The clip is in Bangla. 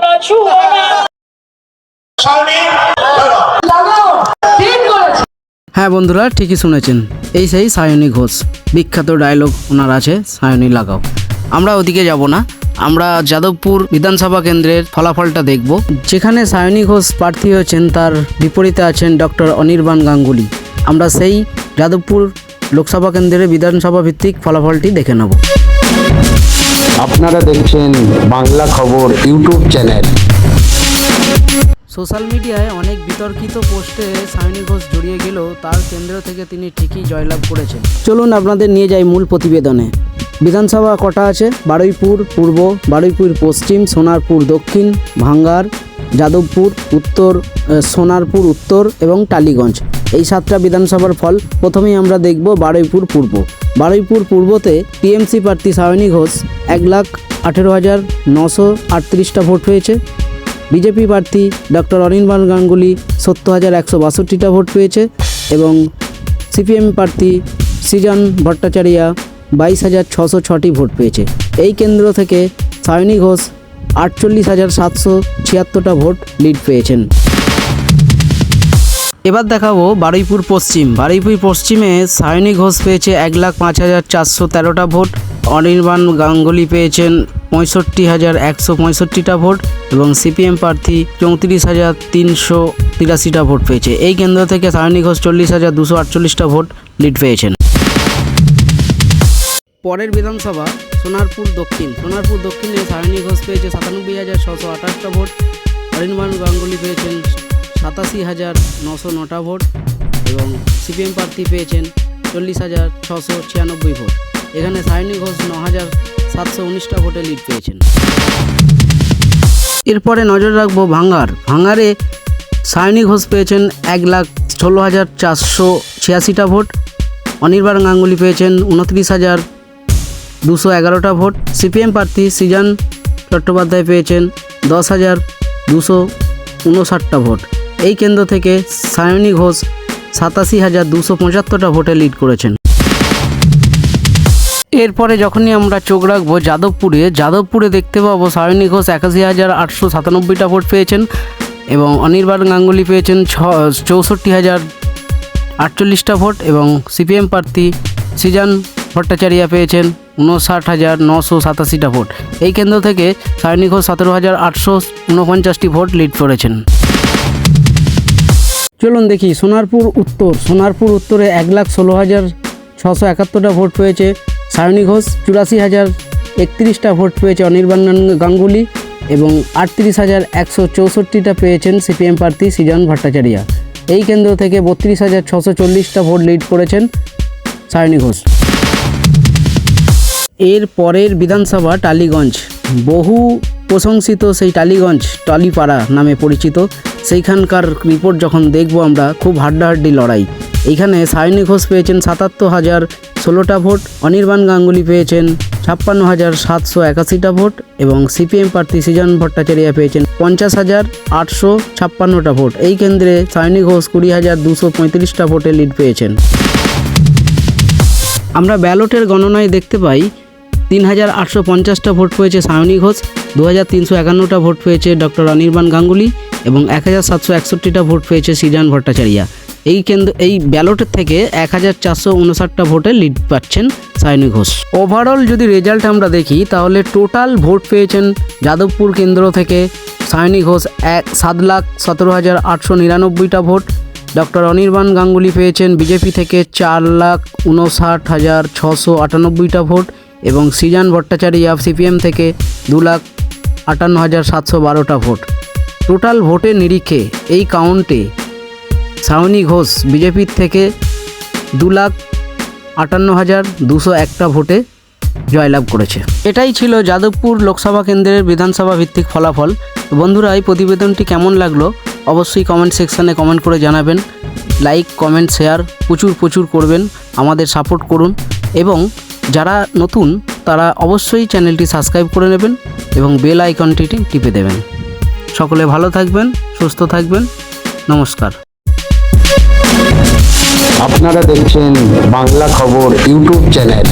না, ছুঁয়ো না। হ্যাঁ বন্ধুরা, ঠিকই শুনেছেন, এই সেই সায়নী ঘোষ, বিখ্যাত ডায়লগ ওনার আছে, সায়নী লাগাও। আমরা ওদিকে যাব না, আমরা যাদবপুর বিধানসভা কেন্দ্রের ফলাফলটা দেখব, যেখানে সায়নী ঘোষ প্রার্থী হয়েছেন, তার বিপরীতে আছেন ডক্টর অনির্বাণ গাঙ্গুলি। আমরা সেই যাদবপুর লোকসভা কেন্দ্রের বিধানসভা ভিত্তিক ফলাফলটি দেখে নেব। আপনারা দেখছেন বাংলা খবর ইউটিউব চ্যানেল। সোশ্যাল মিডিয়ায় অনেক বিতর্কিত পোস্টে সায়নী ঘোষ জড়িয়ে গেলেও তার কেন্দ্র থেকে তিনি ঠিকই জয়লাভ করেছেন। চলুন আপনাদের নিয়ে যাই মূল প্রতিবেদনে। বিধানসভা কটা আছে? বারুইপুর পূর্ব, বারুইপুর পশ্চিম, সোনারপুর দক্ষিণ, ভাঙ্গার, যাদবপুর উত্তর, সোনারপুর উত্তর এবং টালিগঞ্জ, এই 7টা বিধানসভার ফল। প্রথমেই আমরা দেখব বারুইপুর পূর্ব। বারুইপুর পূর্বতে টিএমসি প্রার্থী সায়নী ঘোষ 1,18,938টা ভোট পেয়েছে। বিজেপি প্রার্থী ডক্টর অনির্বাণ গাঙ্গুলি 70,162টা ভোট পেয়েছে এবং সিপিএম প্রার্থী সৃজন ভট্টাচার্য 22,606টি ভোট পেয়েছে। এই কেন্দ্র থেকে সায়নী ঘোষ 48,776টা ভোট লিড পেয়েছেন। এবার দেখাবো বারুইপুর পশ্চিম। বারুইপুর পশ্চিমে সায়নী ঘোষ পেয়েছে 1,05,413টা ভোট, অনির্বাণ গাঙ্গুলি পেয়েছেন 65,165টা ভোট এবং সিপিএম প্রার্থী 34,383টা ভোট পেয়েছে। এই কেন্দ্র থেকে সায়নী ঘোষ 40,248টা ভোট লিড পেয়েছেন। পরের বিধানসভা সোনারপুর দক্ষিণ। সোনারপুর দক্ষিণে সায়নী ঘোষ পেয়েছে 97,628টা ভোট, অনির্বাণ গাঙ্গুলি পেয়েছেন 87,909টা ভোট এবং সিপিএম প্রার্থী পেয়েছেন 40,696 ভোট। এখানে সায়নী ঘোষ 9,719টা ভোটে লিড পেয়েছেন। এরপরে নজর রাখবো ভাঙ্গার। ভাঙ্গারে সায়নী ঘোষ পেয়েছেন 1,16,486টা ভোট, অনির্বাণ গাঙ্গুলি পেয়েছেন 29,211টা ভোট, সিপিএম প্রার্থী সৃজন চট্টোপাধ্যায় পেয়েছেন 10,259টা ভোট। এই কেন্দ্র থেকে সায়নী ঘোষ 87,275টা ভোটে লিড করেছেন। এরপরে যখনই আমরা চোখ রাখবো যাদবপুরে দেখতে পাবো সায়নী ঘোষ 81,897টা ভোট পেয়েছেন এবং অনির্বাণ গাঙ্গুলি পেয়েছেন 64,048টা ভোট এবং সিপিএম প্রার্থী সৃজন ভট্টাচার্য পেয়েছেন 59,987টা ভোট। এই কেন্দ্র থেকে সায়নী ঘোষ 17,849টি ভোট লিড করেছেন। চলুন দেখি সোনারপুর উত্তর। সোনারপুর উত্তরে 1,16,671টা ভোট পেয়েছে সায়নী ঘোষ, 84,031টা ভোট পেয়েছে অনির্বাণ গাঙ্গুলি এবং 38,164টা পেয়েছেন সিপিএম প্রার্থী সৃজন ভট্টাচার্য। এই কেন্দ্র থেকে 32,640টা ভোট লিড করেছেন সায়নী ঘোষ। এর পরের বিধানসভা টালিগঞ্জ। বহু প্রশংসিত সেই টালিগঞ্জ, টলিপাড়া নামে পরিচিত, সেইখানকার রিপোর্ট যখন দেখব আমরা, খুব হাড্ডাহাড্ডি লড়াই। এইখানে সায়নী ঘোষ পেয়েছেন 77,016টা ভোট, অনির্বাণ গাঙ্গুলি পেয়েছেন 56,781টা ভোট এবং সিপিএম প্রার্থী সৃজন ভট্টাচার্য পেয়েছেন 50,856টা ভোট। এই কেন্দ্রে সায়নী ঘোষ 20,235টা ভোটে লিড পেয়েছেন। আমরা ব্যালটের গণনায় দেখতে পাই 3,850টা ভোট পেয়েছে সায়নী ঘোষ, 2,351টা ভোট পেয়েছে ডক্টর অনির্বাণ গাঙ্গুলি এবং 1,761টা ভোট পেয়েছে সৃজন ভট্টাচার্য। এই ব্যালটের থেকে 1,459টা ভোটে লিড পাচ্ছেন সায়নী ঘোষ। ওভারঅল যদি রেজাল্ট আমরা দেখি তাহলে টোটাল ভোট পেয়েছেন যাদবপুর কেন্দ্র থেকে সায়নী ঘোষ 7,17,899টা ভোট, ডক্টর অনির্বাণ গাঙ্গুলি পেয়েছেন বিজেপি থেকে 4,59,698টা ভোট এবং সৃজন ভট্টাচার্য সিপিএম থেকে 2,58,712টা ভোট। টোটাল ভোটের নিরিখে এই কাউন্টে সায়নী ঘোষ বিজেপির থেকে 2,58,201টা ভোটে জয়লাভ করেছে। এটাই ছিল যাদবপুর লোকসভা কেন্দ্রের বিধানসভা ভিত্তিক ফলাফল। বন্ধুরা, এই প্রতিবেদনটি কেমন লাগলো অবশ্যই কমেন্ট সেকশানে কমেন্ট করে জানাবেন। লাইক, কমেন্ট, শেয়ার প্রচুর করবেন, আমাদের সাপোর্ট করুন এবং যারা নতুন তারা অবশ্যই চ্যানেলটি সাবস্ক্রাইব করে নেবেন এবং বেল আইকনটি টিপে দেবেন। সকলে ভালো থাকবেন, সুস্থ থাকবেন, নমস্কার। আপনারা দেখছেন বাংলা খবর ইউটিউব চ্যানেল।